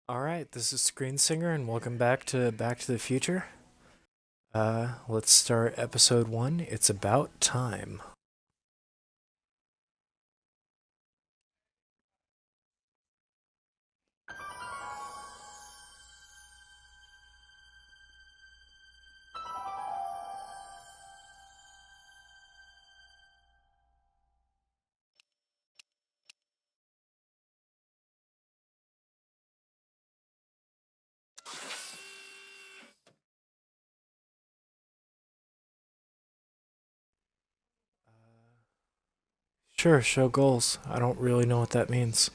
Alright, this is Screensinger and welcome back to Back to the Future. Let's start episode 1. It's about time. Sure, show goals. I don't really know what that means.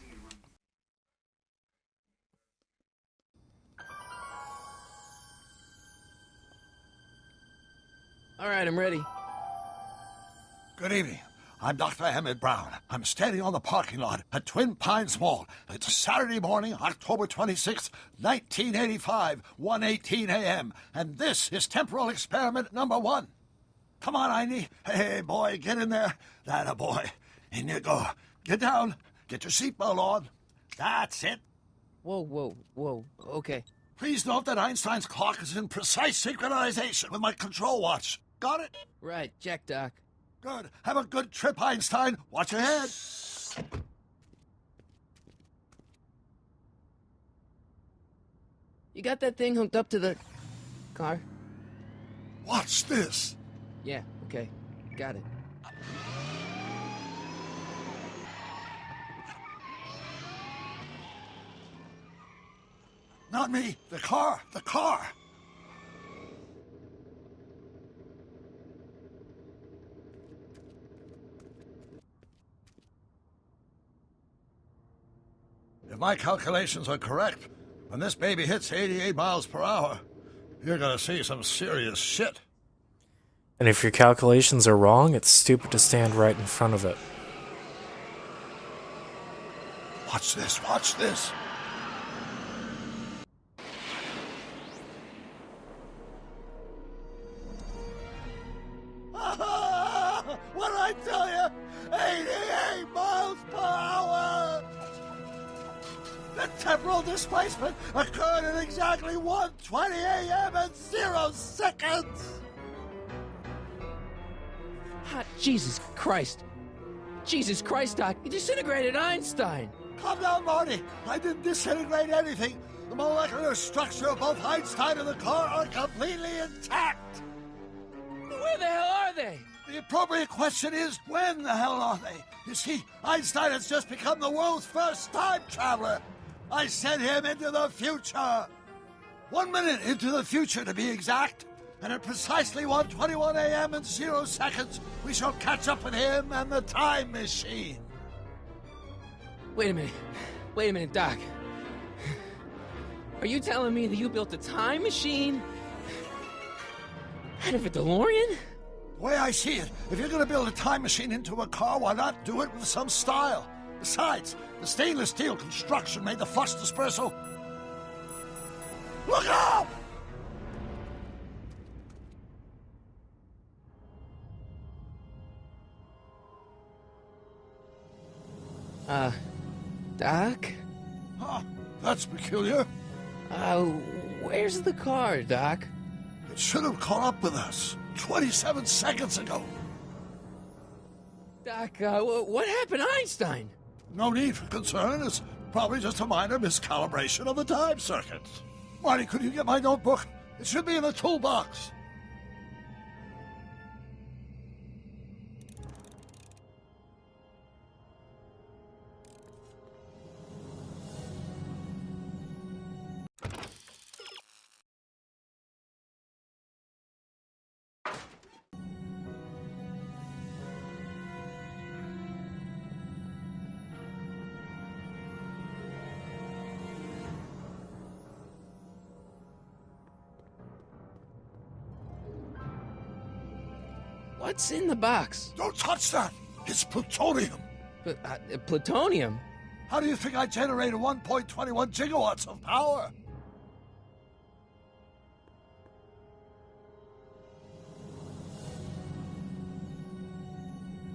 All right, I'm ready. Good evening. I'm Dr. Emmett Brown. I'm standing on the parking lot at Twin Pines Mall. It's Saturday morning, October 26th, 1985, 1:18 a.m. And this is temporal experiment number 1. Come on, Einie. Hey, boy, get in there. That a boy. In you go. Get down. Get your seatbelt on. That's it. Whoa. Okay. Please note that Einstein's clock is in precise synchronization with my control watch. Got it? Right, check, Doc. Good. Have a good trip, Einstein. Watch your head. You got that thing hooked up to the car? Watch this. Yeah, okay. Got it. Not me. The car. The car. If my calculations are correct, when this baby hits 88 miles per hour, you're gonna see some serious shit. And if your calculations are wrong, it's stupid to stand right in front of it. Watch this. Watch this. What did I tell you? 88 miles per hour! The temporal displacement occurred at exactly 1:20 a.m. and 0 seconds! Hot Jesus Christ. Jesus Christ, Doc. You disintegrated Einstein. Calm down, Marty. I didn't disintegrate anything. The molecular structure of both Einstein and the car are completely intact. Where the hell are they? The appropriate question is, when the hell are they? You see, Einstein has just become the world's first time traveler. I sent him into the future. 1 minute into the future, to be exact. And at precisely 1:21 a.m. and 0 seconds, we shall catch up with him and the time machine. Wait a minute, Doc. Are you telling me that you built a time machine out of a DeLorean? The way I see it, if you're going to build a time machine into a car, why not do it with some style? Besides, the stainless steel construction made the flux dispersal. Look out! Doc? Huh, that's peculiar. Where's the car, Doc? It should have caught up with us 27 seconds ago. Doc, what happened to Einstein? No need for concern. It's probably just a minor miscalibration of the time circuits. Marty, could you get my notebook? It should be in the toolbox. What's in the box? Don't touch that! It's plutonium! Plutonium? How do you think I generated 1.21 gigawatts of power?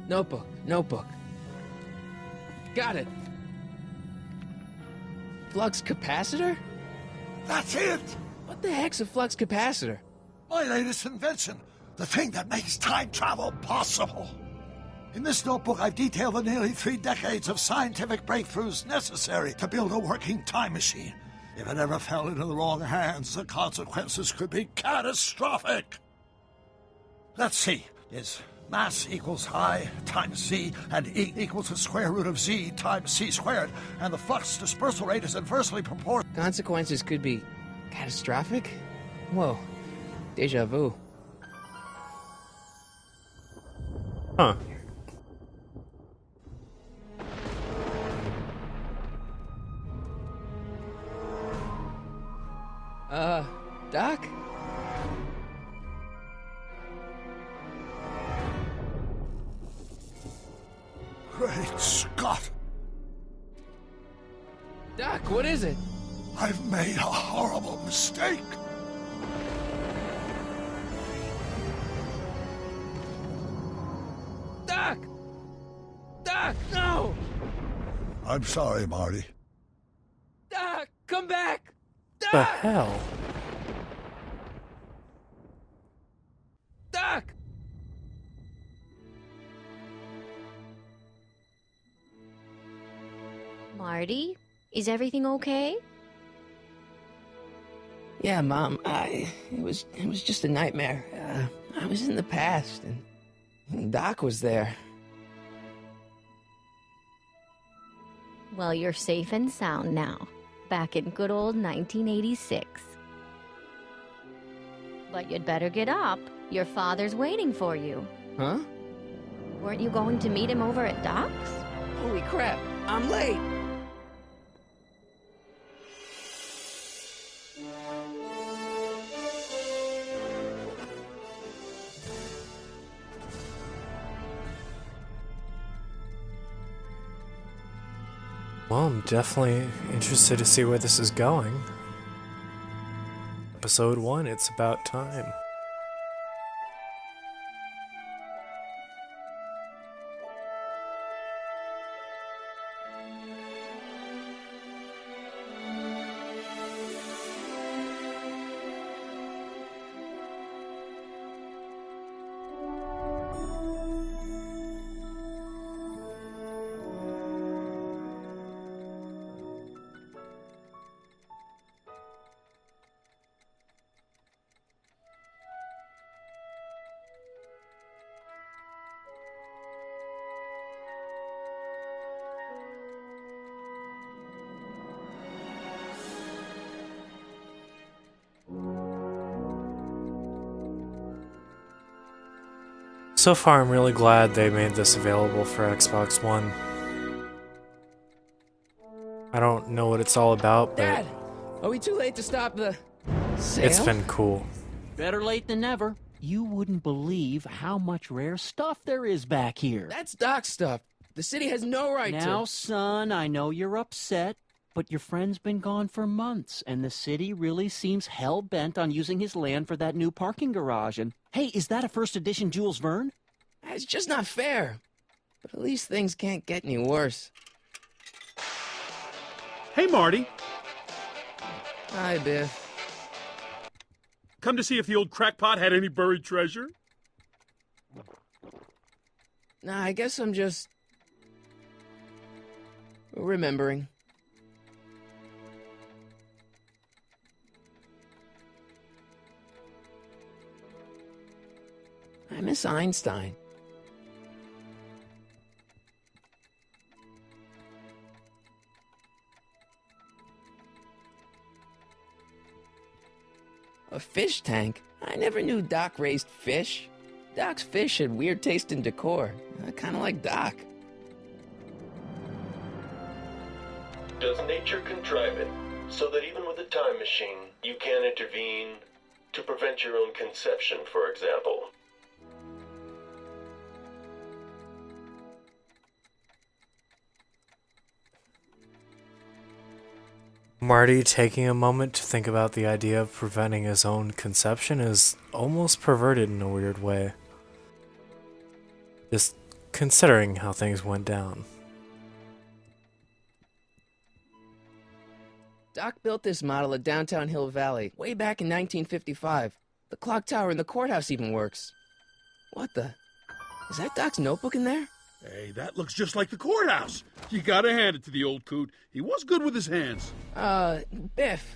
Notebook. Got it. Flux capacitor? That's it! What the heck's a flux capacitor? My latest invention. The thing that makes time travel possible. In this notebook, I've detailed the nearly 3 decades of scientific breakthroughs necessary to build a working time machine. If it ever fell into the wrong hands, the consequences could be catastrophic. Let's see. Is mass equals I times Z, and E equals the square root of Z times C squared, and the flux dispersal rate is inversely proportional. Consequences could be catastrophic? Whoa. Deja vu. Huh. Doc? Great Scott! Doc, what is it? I've made a horrible mistake. Doc! Doc, no! I'm sorry, Marty. Doc, come back! The Doc! hell? Doc! Marty, is everything okay? Yeah, Mom, it was just a nightmare. I was in the past, and Doc was there. Well, you're safe and sound now, back in good old 1986. But you'd better get up. Your father's waiting for you. Huh? Weren't you going to meet him over at Doc's? Holy crap, I'm late! Well, I'm definitely interested to see where this is going. Episode 1, It's About Time. So far, I'm really glad they made this available for Xbox One. I don't know what it's all about, but Dad! Are we too late to stop the sale? it's been cool. Better late than never. You wouldn't believe how much rare stuff there is back here. That's Doc's stuff. The city has no right Now, to... son, I know you're upset, but your friend's been gone for months, and the city really seems hell-bent on using his land for that new parking garage. And, hey, is that a first edition Jules Verne? It's just not fair. But at least things can't get any worse. Hey, Marty. Hi, Biff. Come to see if the old crackpot had any buried treasure? Nah, I guess I'm just... remembering. I miss Einstein. A fish tank? I never knew Doc raised fish. Doc's fish had weird taste and decor. Kind of like Doc. Does nature contrive it so that even with a time machine, you can intervene to prevent your own conception, for example? Marty taking a moment to think about the idea of preventing his own conception is almost perverted in a weird way. Just considering how things went down. Doc built this model at downtown Hill Valley way back in 1955. The clock tower in the courthouse even works. What the? Is that Doc's notebook in there? Hey, that looks just like the courthouse. You gotta hand it to the old coot. He was good with his hands. Biff,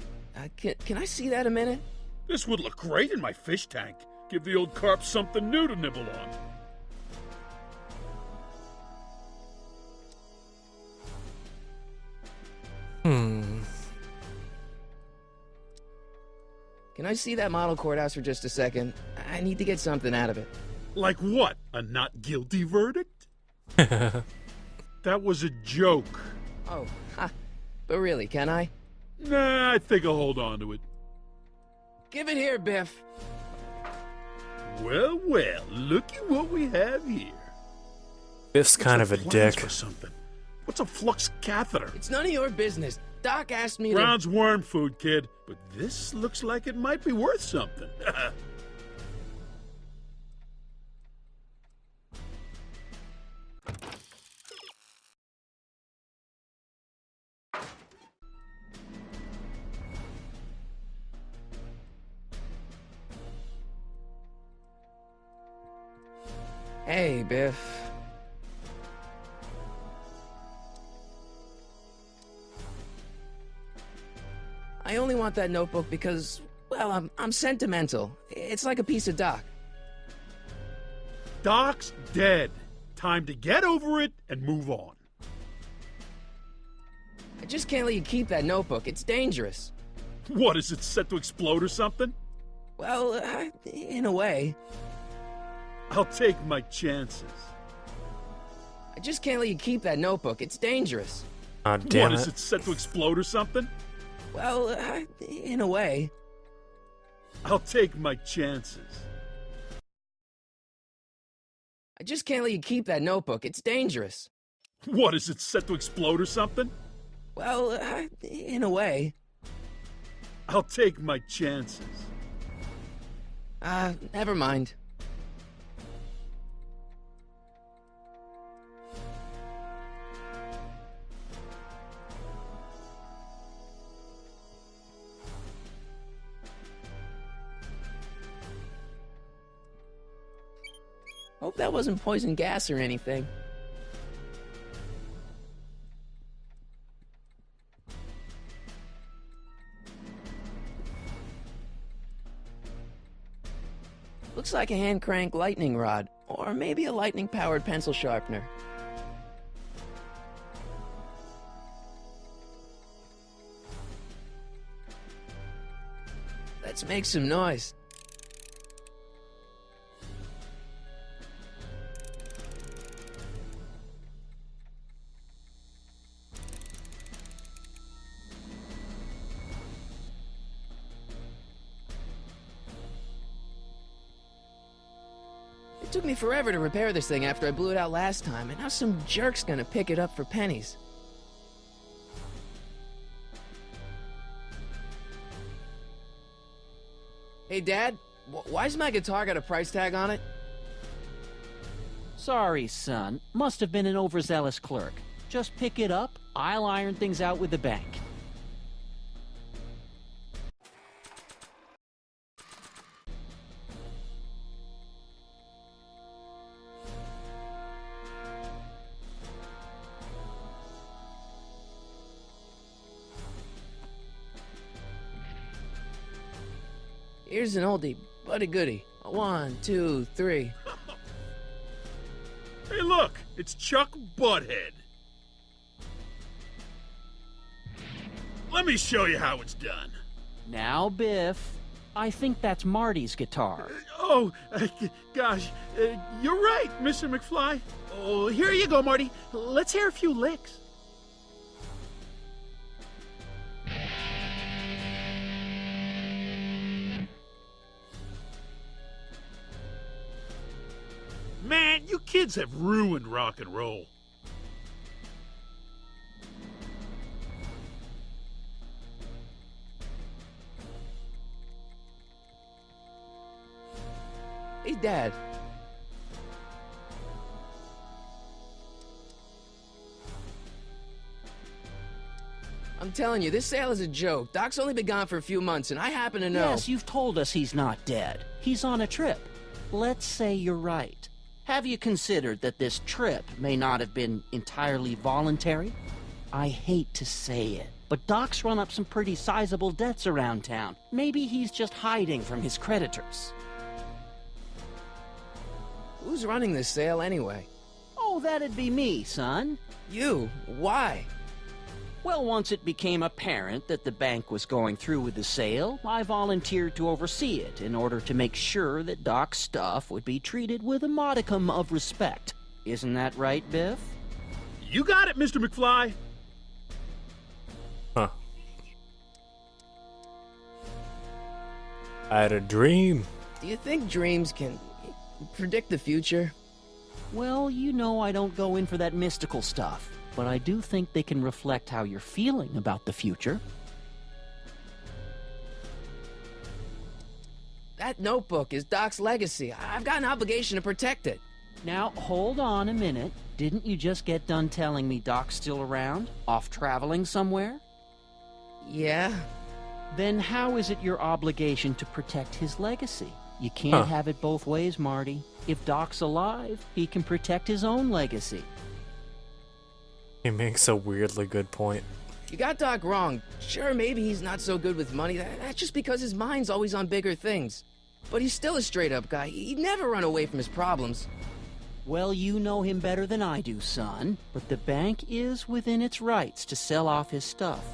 can I see that a minute? This would look great in my fish tank. Give the old carp something new to nibble on. Can I see that model courthouse for just a second? I need to get something out of it. Like what? A not guilty verdict? That was a joke. Oh, ha. But really, can I? Nah, I think I'll hold on to it. Give it here, Biff. Well, well, looky what we have here. Biff's kind of a Plans dick. For something. What's a flux catheter? It's none of your business. Doc asked me to... Brown's worm food, kid. But this looks like it might be worth something. Hey, Biff. I only want that notebook because, well, I'm sentimental. It's like a piece of Doc. Doc's dead. Time to get over it and move on. I just can't let you keep that notebook. It's dangerous. What, is it set to explode or something? Well, in a way. I'll take my chances. I just can't let you keep that notebook. It's dangerous. Aw, damn What, it. is it set to explode or something? Well, in a way. I'll take my chances. I just can't let you keep that notebook. It's dangerous. What, is it set to explode or something? Well, in a way. I'll take my chances. Never mind. Hope that wasn't poison gas or anything. Looks like a hand crank lightning rod, or maybe a lightning powered pencil sharpener. Let's make some noise. It took me forever to repair this thing after I blew it out last time, and now some jerk's gonna pick it up for pennies. Hey, Dad, why's my guitar got a price tag on it? Sorry, son. Must have been an overzealous clerk. Just pick it up. I'll iron things out with the bank. Here's an oldie, but a goodie. 1, 2, 3. Hey, look, it's Chuck Butthead. Let me show you how it's done. Now, Biff, I think that's Marty's guitar. Oh, gosh, you're right, Mr. McFly. Oh, here you go, Marty. Let's hear a few licks. Man, you kids have ruined rock and roll. Hey, Dad. I'm telling you, this sale is a joke. Doc's only been gone for a few months, and I happen to know... Yes, you've told us he's not dead. He's on a trip. Let's say you're right. Have you considered that this trip may not have been entirely voluntary? I hate to say it, but Doc's run up some pretty sizable debts around town. Maybe he's just hiding from his creditors. Who's running this sale anyway? Oh, that'd be me, son. You? Why? Well, once it became apparent that the bank was going through with the sale, I volunteered to oversee it in order to make sure that Doc's stuff would be treated with a modicum of respect. Isn't that right, Biff? You got it, Mr. McFly. Huh. I had a dream. Do you think dreams can predict the future? Well, you know I don't go in for that mystical stuff, but I do think they can reflect how you're feeling about the future. That notebook is Doc's legacy. I've got an obligation to protect it. Now, hold on a minute. Didn't you just get done telling me Doc's still around? Off traveling somewhere? Yeah? Then how is it your obligation to protect his legacy? You can't have it both ways, Marty. If Doc's alive, he can protect his own legacy. He makes a weirdly good point. You got Doc wrong. Sure, maybe he's not so good with money. That's just because his mind's always on bigger things. But he's still a straight-up guy. He'd never run away from his problems. Well, you know him better than I do, son. But the bank is within its rights to sell off his stuff.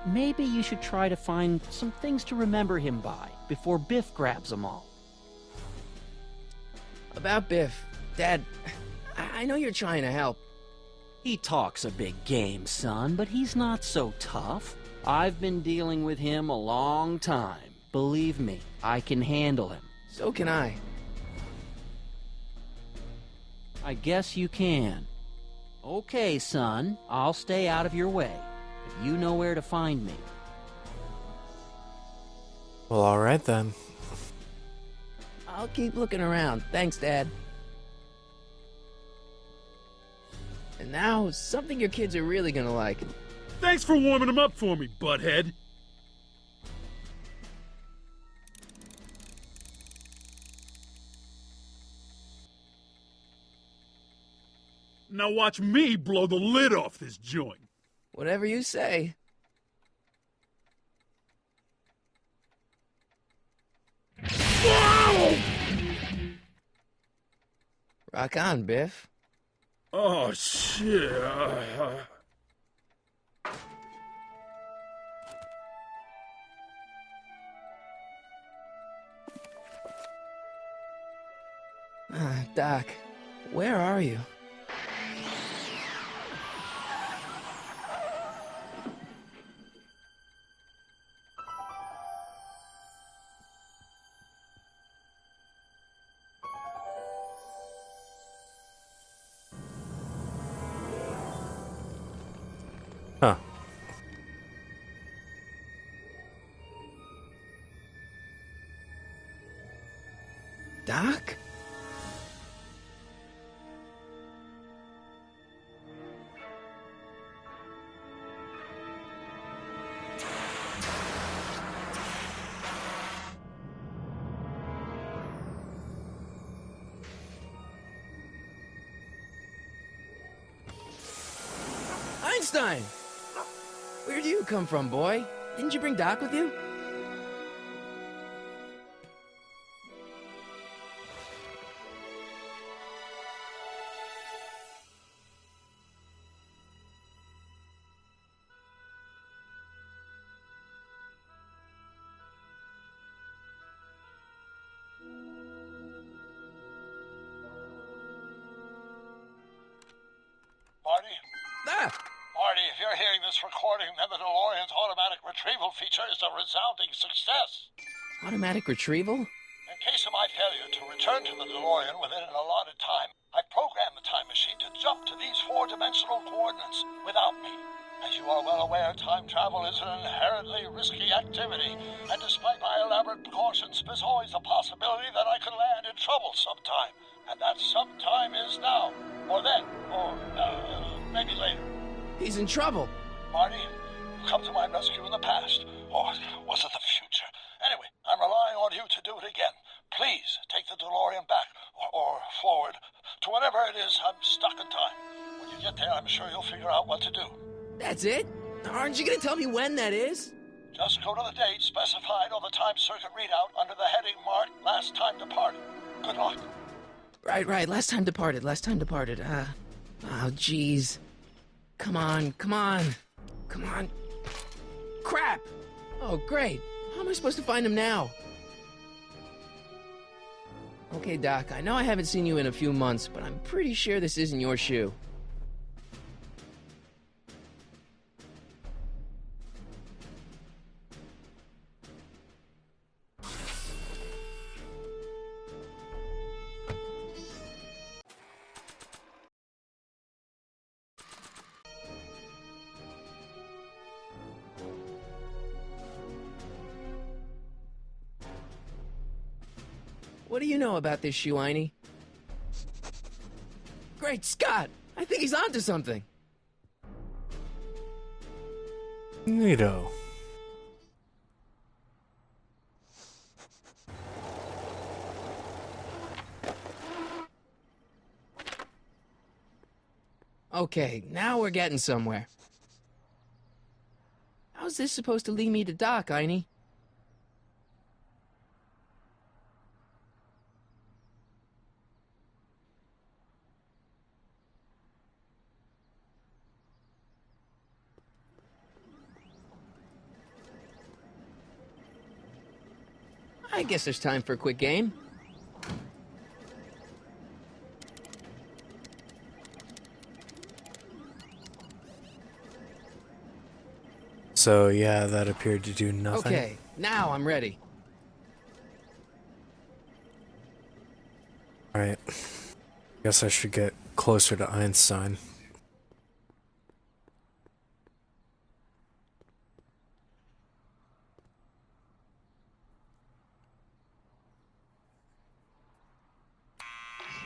Maybe you should try to find some things to remember him by before Biff grabs them all. About Biff, Dad, I know you're trying to help. He talks a big game, son, but he's not so tough. I've been dealing with him a long time. Believe me, I can handle him. So can I. I guess you can. Okay, son, I'll stay out of your way. But you know where to find me. Well, alright then. I'll keep looking around. Thanks, Dad. And now, something your kids are really gonna like. Thanks for warming them up for me, butthead. Now watch me blow the lid off this joint. Whatever you say. Whoa! Rock on, Biff. Oh, shit. Doc, where are you? Huh. Doc? Einstein! Where do you come from, boy? Didn't you bring Doc with you? Marty? Ah! Marty, if you're hearing this recording, then the DeLorean's automatic retrieval feature is a resounding success. Automatic retrieval? In case of my failure to return to the DeLorean within an allotted time, I programmed the time machine to jump to these four-dimensional coordinates without me. As you are well aware, time travel is an inherently risky activity, and despite my elaborate precautions, there's always a possibility that I could land in trouble sometime. And that sometime is now, or then, or maybe later. He's in trouble. Marty, You've come to my rescue in the past. Or was it the future? Anyway, I'm relying on you to do it again. Please take the DeLorean back, or forward, to whatever it is. I'm stuck in time. When you get there, I'm sure you'll figure out what to do. That's it? Aren't you gonna tell me when that is? Just go to the date specified on the time circuit readout under the heading marked Last Time Departed. Good luck. Right. Last time departed. Oh, jeez. Come on. Crap! Oh, great. How am I supposed to find him now? Okay, Doc, I know I haven't seen you in a few months, but I'm pretty sure this isn't your shoe. What do you know about this shoe, Einie? Great Scott! I think he's onto something. Neato. Okay, now we're getting somewhere. How's this supposed to lead me to Doc, Einie? I guess there's time for a quick game. So yeah, that appeared to do nothing. Okay, now I'm ready. Alright. Guess I should get closer to Einstein.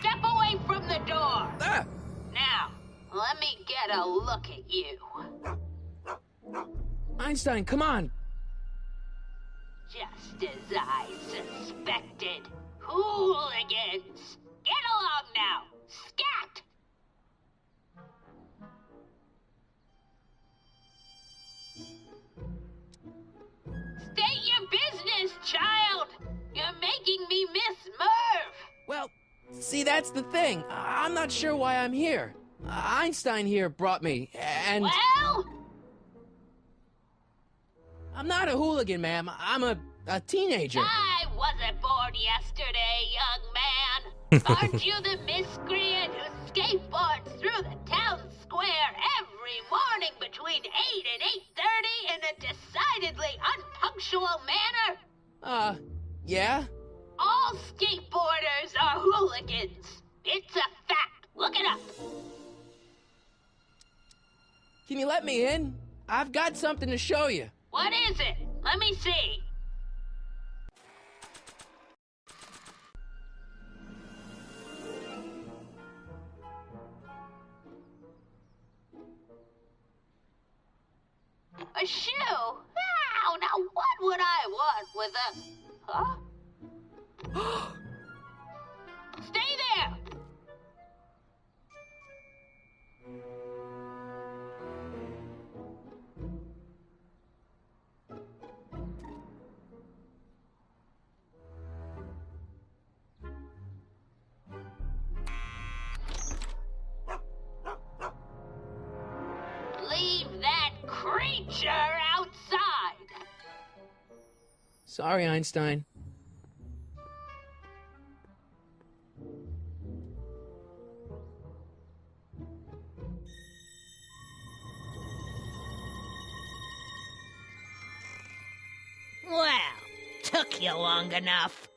Step away from the door. Ah! Now, let me get a look at you. Einstein, come on! Just as I suspected. Hooligans! Get along now! Scat! State your business, child! You're making me miss Merv! Well, see, that's the thing. I'm not sure why I'm here. Einstein here brought me, and... Well? I'm not a hooligan, ma'am. I'm a teenager. I wasn't born yesterday, young man. Aren't you the miscreant who skateboards through the town square every morning between 8 and 8:30 in a decidedly unpunctual manner? Yeah? All skateboarders are hooligans. It's a fact. Look it up. Can you let me in? I've got something to show you. What is it? Let me see. A shoe? Wow, now what would I want with a... Huh? Stay there! Leave that creature outside! Sorry, Einstein. Well, took you long enough.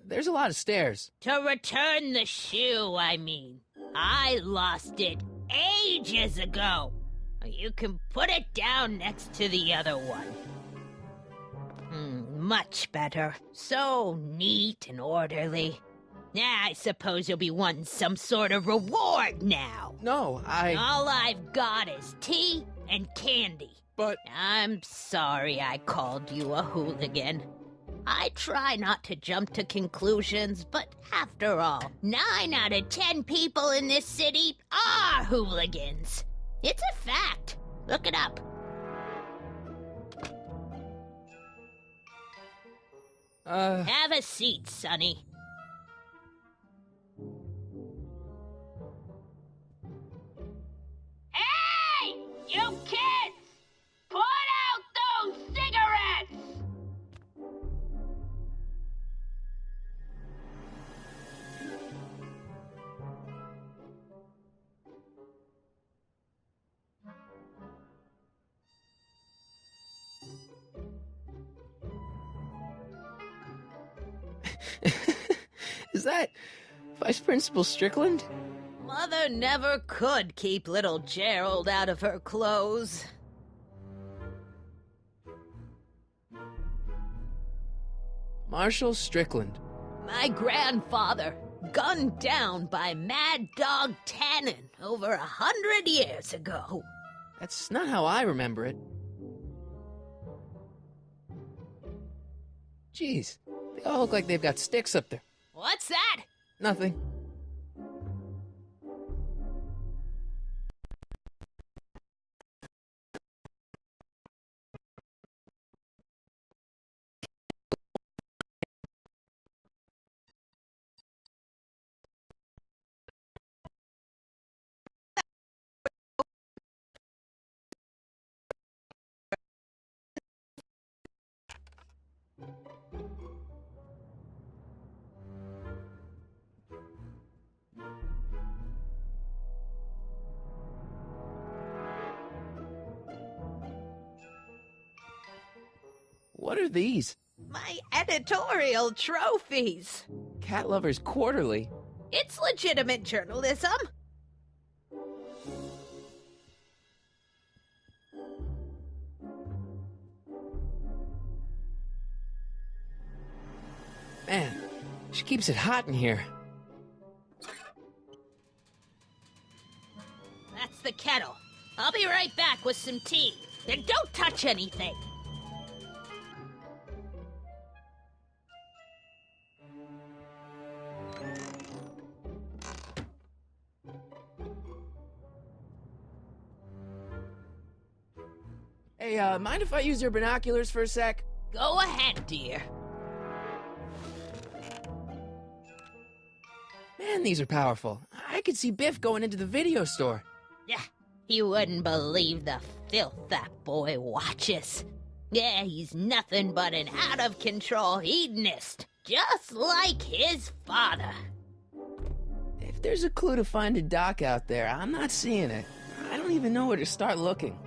There's a lot of stairs. To return the shoe, I mean. I lost it ages ago. You can put it down next to the other one. Much better. So neat and orderly. I suppose you'll be wanting some sort of reward now. No, All I've got is tea, and candy. But I'm sorry I called you a hooligan. I try not to jump to conclusions, but after all, 9 out of 10 people in this city are hooligans. It's a fact. Look it up. Have a seat, Sonny. Hey! You kids! Put out those cigarettes! is that Vice Principal Strickland? Mother never could keep little Gerald out of her clothes. Marshall Strickland. My grandfather, gunned down by Mad Dog Tannen over 100 years ago. That's not how I remember it. Jeez, they all look like they've got sticks up there. What's that? Nothing. What are these? My editorial trophies. Cat Lovers Quarterly. It's legitimate journalism. Man, she keeps it hot in here. That's the kettle. I'll be right back with some tea. And don't touch anything. Hey, mind if I use your binoculars for a sec? Go ahead, dear. Man, these are powerful. I could see Biff going into the video store. Yeah, you wouldn't believe the filth that boy watches. Yeah, he's nothing but an out-of-control hedonist, just like his father. If there's a clue to find a doc out there, I'm not seeing it. I don't even know where to start looking.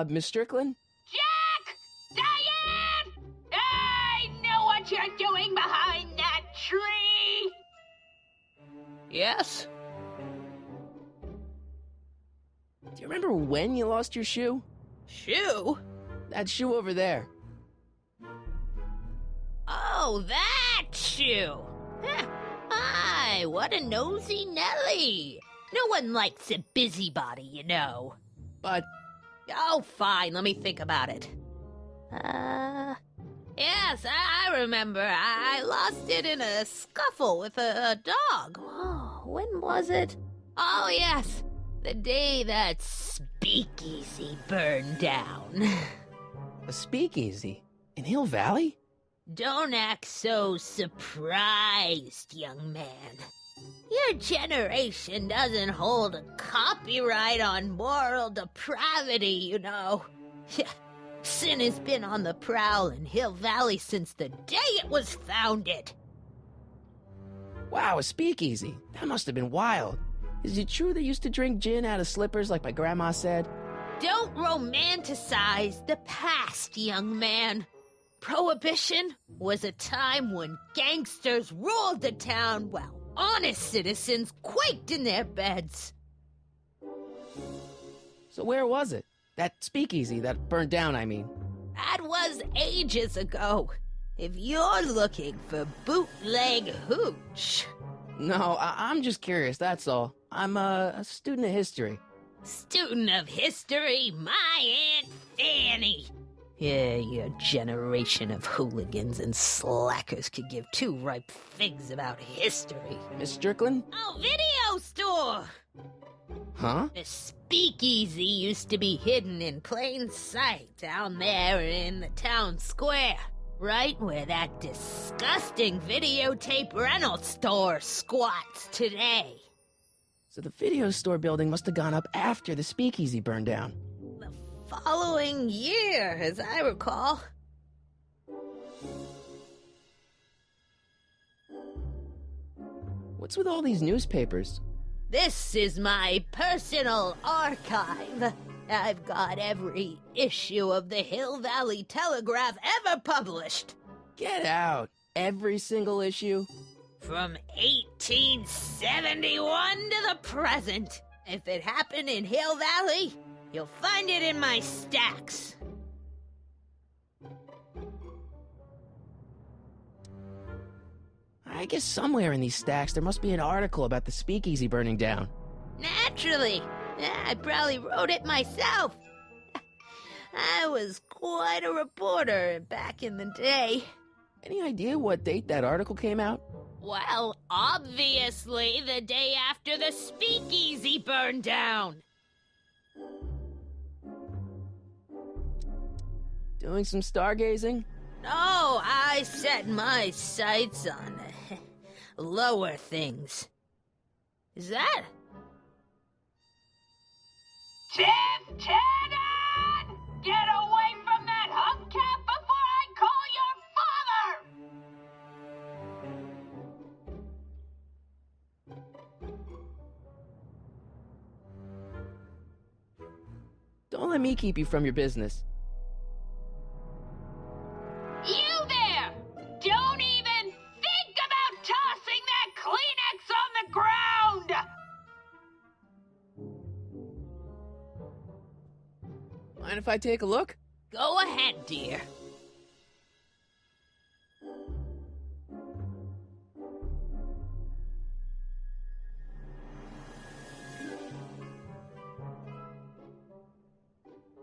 Miss Strickland? Jack! Diane! I know what you're doing behind that tree! Yes? Do you remember when you lost your shoe? Shoe? That shoe over there. Oh, that shoe! Huh. Hi, what a nosy Nelly! No one likes a busybody, you know. But Oh, fine, let me think about it. Yes, I remember. I lost it in a scuffle with a dog. Oh, when was it? Oh, yes, the day that speakeasy burned down. a speakeasy? In Hill Valley? Don't act so surprised, young man. Your generation doesn't hold a copyright on moral depravity, you know. Sin has been on the prowl in Hill Valley since the day it was founded. Wow, a speakeasy. That must have been wild. Is it true they used to drink gin out of slippers like my grandma said? Don't romanticize the past, young man. Prohibition was a time when gangsters ruled the town while honest citizens quaked in their beds. So where was it? That speakeasy that burned down, I mean. That was ages ago. If you're looking for bootleg hooch. No, I'm just curious, that's all. I'm a student of history. Student of history, my Aunt Fanny. Yeah, your generation of hooligans and slackers could give two ripe figs about history. Miss Strickland? Oh, video store! Huh? The speakeasy used to be hidden in plain sight down there in the town square. Right where that disgusting videotape rental store squats today. So the video store building must have gone up after the speakeasy burned down. The following year, as I recall. What's with all these newspapers? This is my personal archive. I've got every issue of the Hill Valley Telegraph ever published. Get out! Every single issue? From 1871 to the present. If it happened in Hill Valley, you'll find it in my stacks. I guess somewhere in these stacks there must be an article about the speakeasy burning down. Naturally. I probably wrote it myself. I was quite a reporter back in the day. Any idea what date that article came out? Well, obviously the day after the speakeasy burned down. Doing some stargazing? No, I set my sights on lower things. Is that? Tim Tannen! Get away from that hubcap before I call your father! Don't let me keep you from your business. You there! Don't even think about tossing that Kleenex on the ground! Mind if I take a look? Go ahead, dear.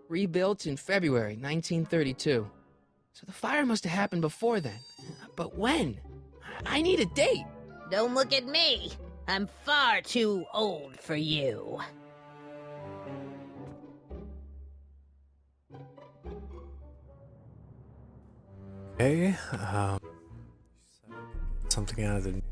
Rebuilt in February 1932. So the fire must have happened before then. But when? I need a date. Don't look at me. I'm far too old for you. Okay, something out of the newspapers.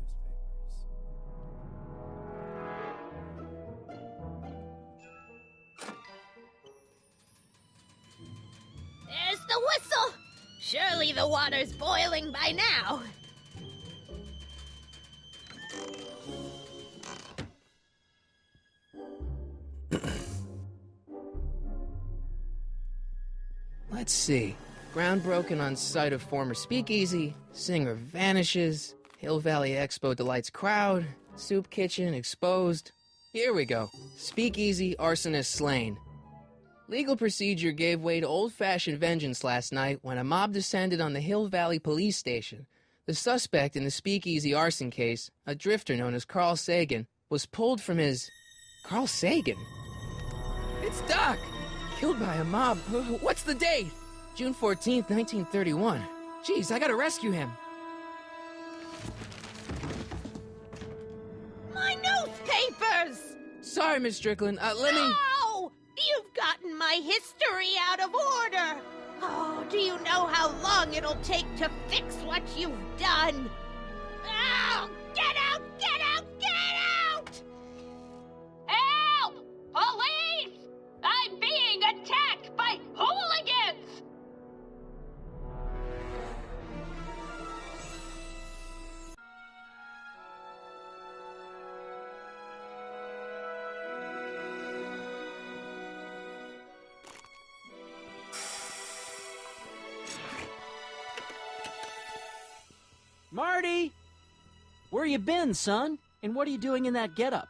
There's the whistle. Surely the water's boiling by now. Let's see. Ground broken on site of former speakeasy, singer vanishes, Hill Valley Expo delights crowd, soup kitchen exposed. Here we go. Speakeasy arsonist slain. Legal procedure gave way to old-fashioned vengeance last night when a mob descended on the Hill Valley Police Station. The suspect in the speakeasy arson case, a drifter known as Carl Sagan, was pulled from his... Carl Sagan? It's Doc! Killed by a mob. What's the date? June 14th, 1931. Jeez, I gotta rescue him. My newspapers! Sorry, Miss Strickland. Let me... No! You've gotten my history out of order! Oh, do you know how long it'll take to fix what you've done? Oh, get out! Get out! Get out! Help! Police! I'm being attacked by hooligans! Marty! Where you been, son? And what are you doing in that getup?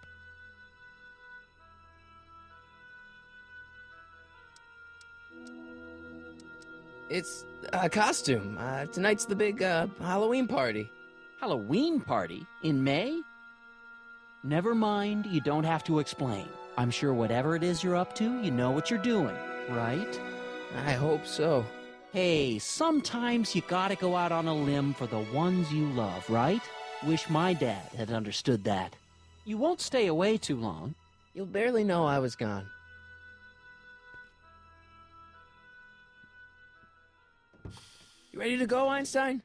It's a costume. Tonight's the big, Halloween party. Halloween party? In May? Never mind, you don't have to explain. I'm sure whatever it is you're up to, you know what you're doing, right? I hope so. Hey, sometimes you gotta go out on a limb for the ones you love, right? Wish my dad had understood that. You won't stay away too long. You'll barely know I was gone. You ready to go, Einstein?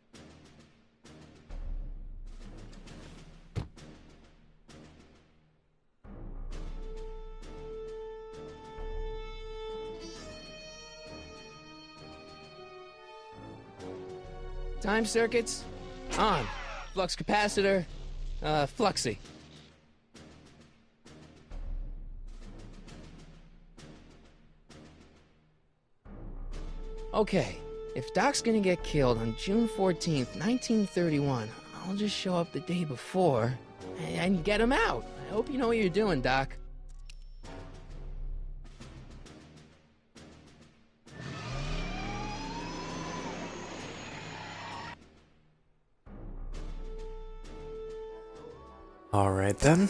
Time circuits on. Flux capacitor, fluxy. Okay, if Doc's gonna get killed on June 14th, 1931, I'll just show up the day before and get him out. I hope you know what you're doing, Doc. All right then.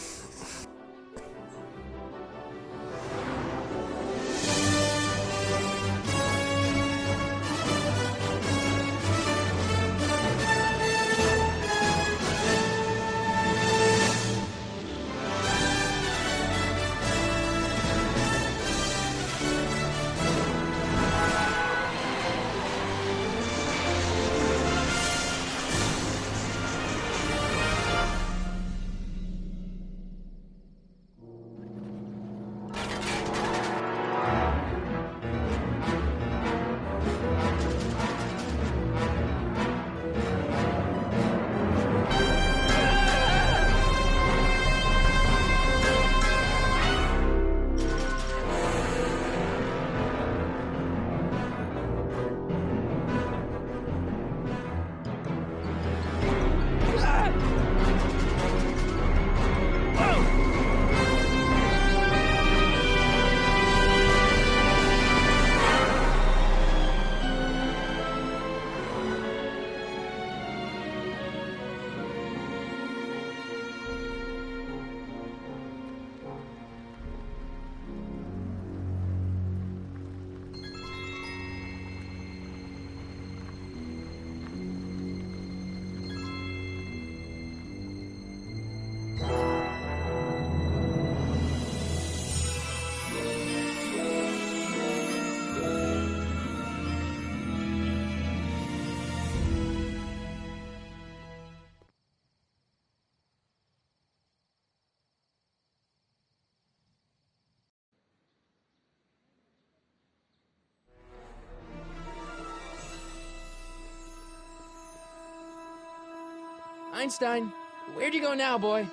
Einstein, where'd you go now, boy?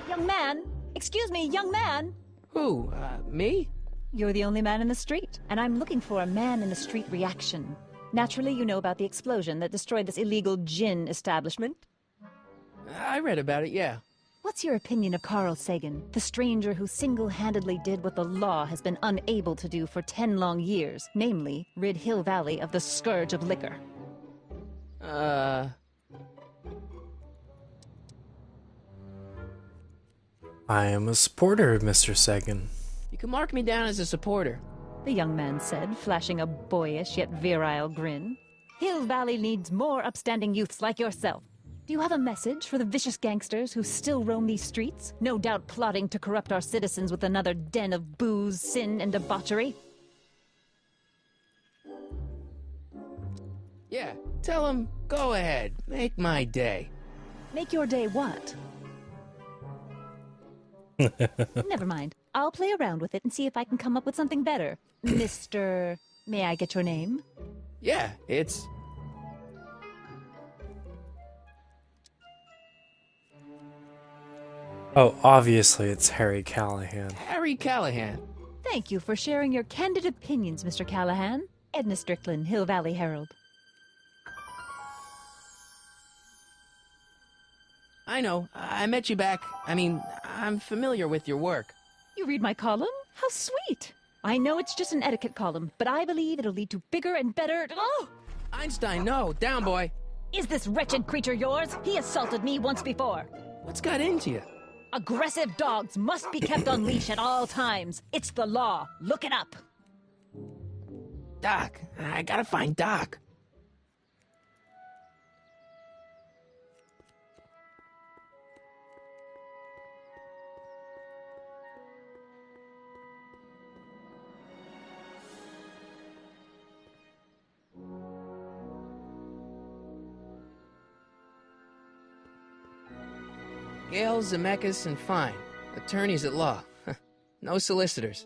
Young man! Excuse me, young man! Who, me? You're the only man in the street, and I'm looking for a man-in-the-street reaction. Naturally, you know about the explosion that destroyed this illegal gin establishment. I read about it, yeah. What's your opinion of Carl Sagan, the stranger who single-handedly did what the law has been unable to do for 10 long years, namely, rid Hill Valley of the scourge of liquor? I am a supporter of Mr. Sagan. You can mark me down as a supporter. The young man said, flashing a boyish yet virile grin. Hill Valley needs more upstanding youths like yourself. Do you have a message for the vicious gangsters who still roam these streets, no doubt plotting to corrupt our citizens with another den of booze, sin, and debauchery? Yeah, tell him, go ahead, make my day. Make your day what? Never mind. I'll play around with it and see if I can come up with something better. Mr. May I get your name? Yeah, it's... Oh, obviously it's Harry Callahan. Harry Callahan. Thank you for sharing your candid opinions, Mr. Callahan. Edna Strickland, Hill Valley Herald. I know, I met you back. I'm familiar with your work. You read my column? How sweet! I know it's just an etiquette column, but I believe it'll lead to bigger and better... Oh! Einstein, no, down, boy. Is this wretched creature yours? He assaulted me once before. What's got into you? Aggressive dogs must be kept on leash at all times. It's the law. Look it up. Doc, I gotta find Doc. Gale, Zemeckis, and Fine. Attorneys at law. No solicitors.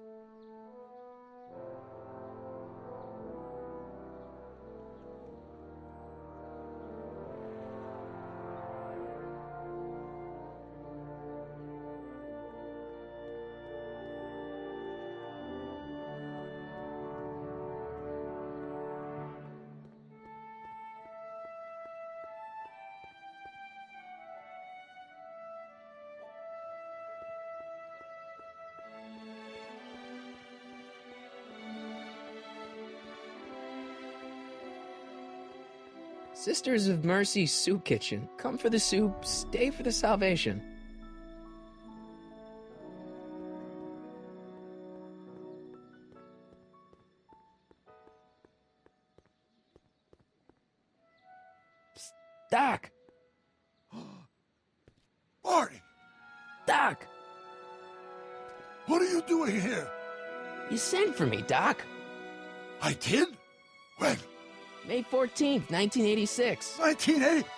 Sisters of Mercy Soup Kitchen. Come for the soup, stay for the salvation. Psst, Doc! Marty! Doc! What are you doing here? You sent for me, Doc. I did? When? May 14th, 1986. 1980?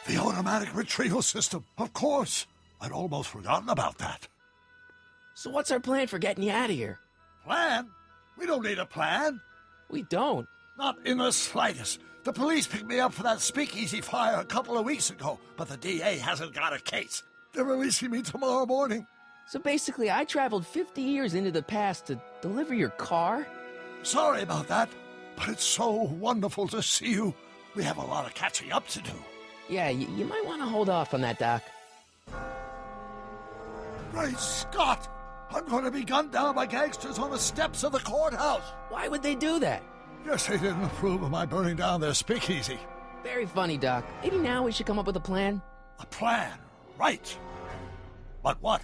The automatic retrieval system, of course. I'd almost forgotten about that. So what's our plan for getting you out of here? Plan? We don't need a plan. We don't. Not in the slightest. The police picked me up for that speakeasy fire a couple of weeks ago, but the DA hasn't got a case. They're releasing me tomorrow morning. So basically, I traveled 50 years into the past to deliver your car? Sorry about that, but it's so wonderful to see you. We have a lot of catching up to do. Yeah, you might want to hold off on that, Doc. Great Scott! I'm going to be gunned down by gangsters on the steps of the courthouse. Why would they do that? Guess they didn't approve of my burning down their speakeasy. Very funny, Doc. Maybe now we should come up with a plan? A plan, right. But what?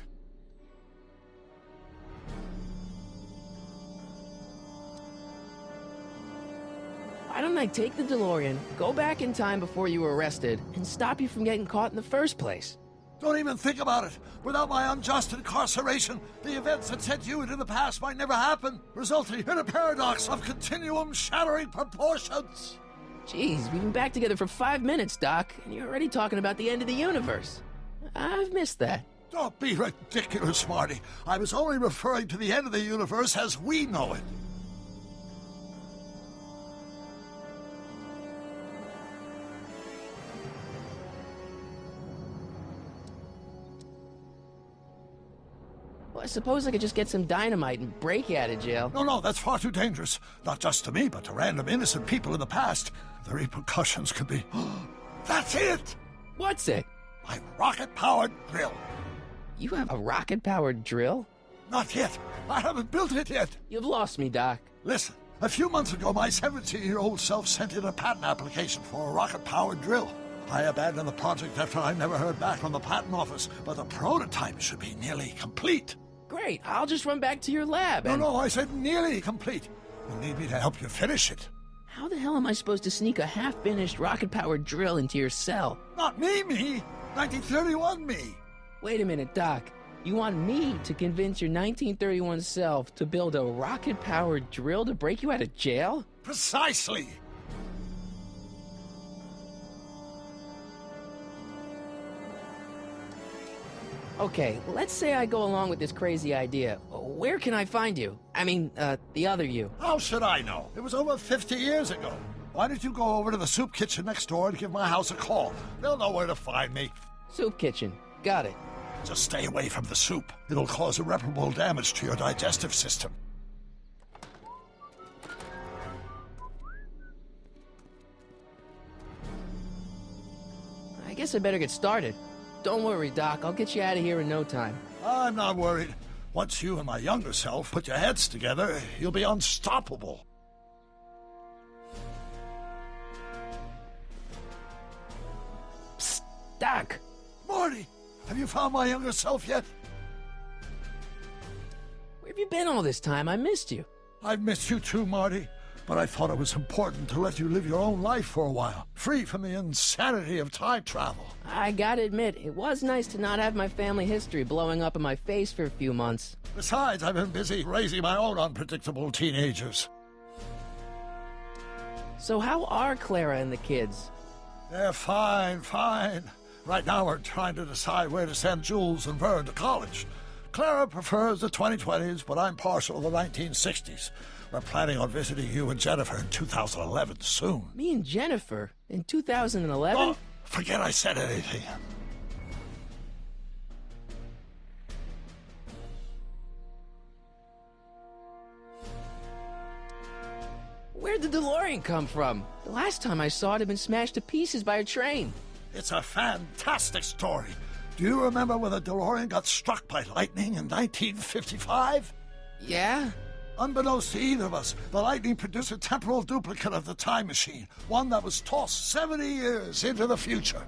Why don't I take the DeLorean, go back in time before you were arrested, and stop you from getting caught in the first place? Don't even think about it. Without my unjust incarceration, the events that sent you into the past might never happen, resulting in a paradox of continuum-shattering proportions. Jeez, we've been back together for 5 minutes, Doc, and you're already talking about the end of the universe. I've missed that. Don't be ridiculous, Marty. I was only referring to the end of the universe as we know it. Well, I suppose I could just get some dynamite and break you out of jail. No, that's far too dangerous. Not just to me, but to random innocent people in the past. The repercussions could be... That's it! What's it? My rocket-powered drill. You have a rocket-powered drill? Not yet. I haven't built it yet. You've lost me, Doc. Listen, a few months ago, my 17-year-old self sent in a patent application for a rocket-powered drill. I abandoned the project after I never heard back from the patent office, but the prototype should be nearly complete. Great, I'll just run back to your lab and... No, I said nearly complete. You'll need me to help you finish it. How the hell am I supposed to sneak a half-finished rocket-powered drill into your cell? Not me! 1931 me! Wait a minute, Doc. You want me to convince your 1931 self to build a rocket-powered drill to break you out of jail? Precisely! Okay, let's say I go along with this crazy idea. Where can I find you? I mean, the other you. How should I know? It was over 50 years ago. Why don't you go over to the soup kitchen next door and give my house a call? They'll know where to find me. Soup kitchen. Got it. Just stay away from the soup. It'll cause irreparable damage to your digestive system. I guess I better get started. Don't worry, Doc. I'll get you out of here in no time. I'm not worried. Once you and my younger self put your heads together, you'll be unstoppable. Psst, Doc. Marty, have you found my younger self yet? Where have you been all this time? I missed you. I've missed you too, Marty. But I thought it was important to let you live your own life for a while, free from the insanity of time travel. I gotta admit, it was nice to not have my family history blowing up in my face for a few months. Besides, I've been busy raising my own unpredictable teenagers. So how are Clara and the kids? They're fine. Right now we're trying to decide where to send Jules and Vern to college. Clara prefers the 2020s, but I'm partial to the 1960s. We're planning on visiting you and Jennifer in 2011 soon. Me and Jennifer? In 2011? Oh, forget I said anything. Where'd the DeLorean come from? The last time I saw it had been smashed to pieces by a train. It's a fantastic story. Do you remember when the DeLorean got struck by lightning in 1955? Yeah? Unbeknownst to either of us, the lightning produced a temporal duplicate of the time machine, one that was tossed 70 years into the future.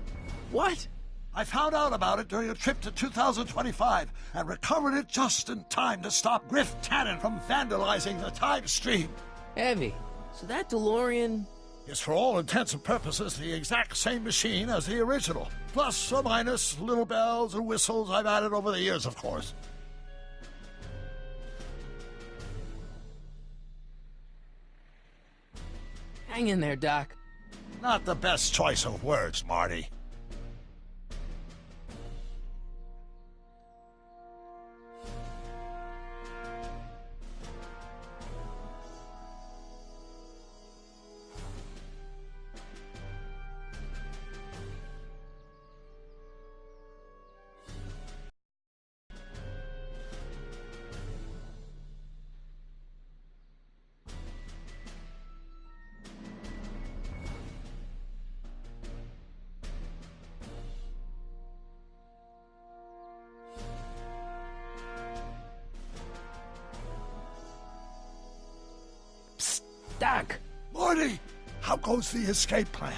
What? I found out about it during a trip to 2025 and recovered it just in time to stop Griff Tannen from vandalizing the time stream. Heavy. So that DeLorean... is for all intents and purposes the exact same machine as the original. Plus or minus little bells and whistles I've added over the years, of course. Hang in there, Doc. Not the best choice of words, Marty. Doc! Marty, how goes the escape plan?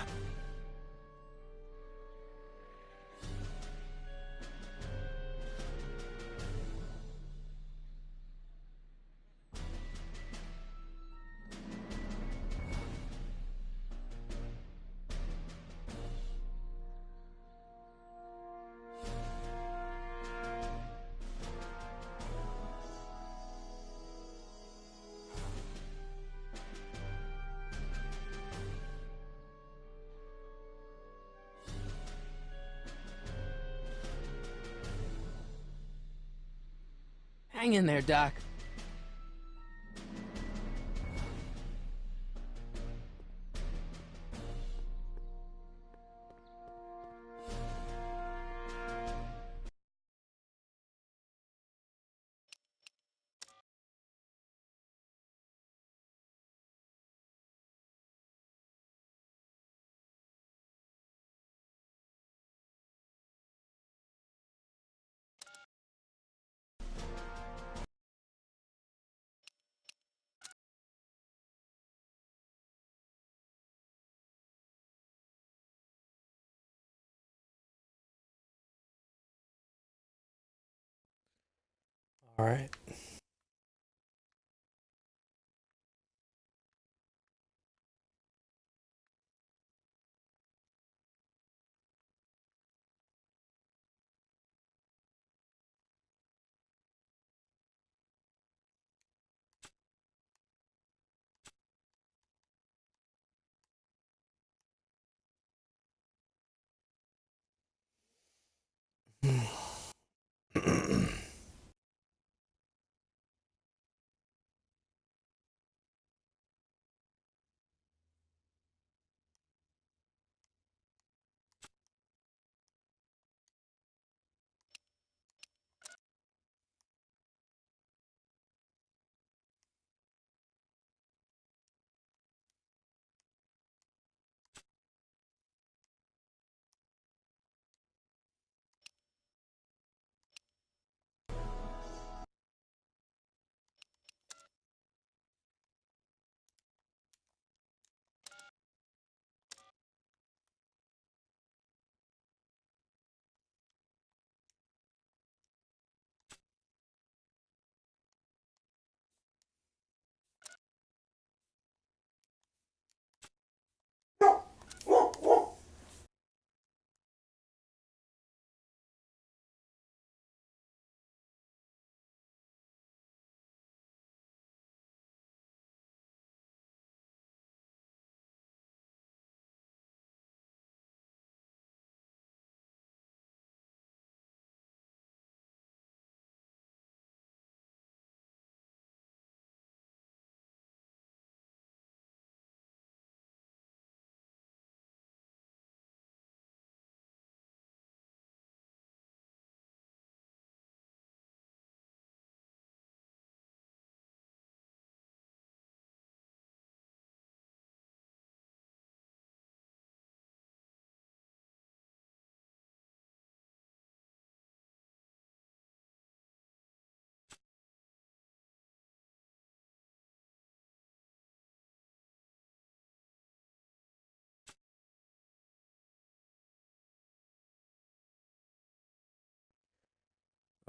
Hang in there, Doc. All right.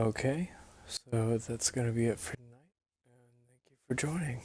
Okay, so that's going to be it for tonight. And thank you for joining.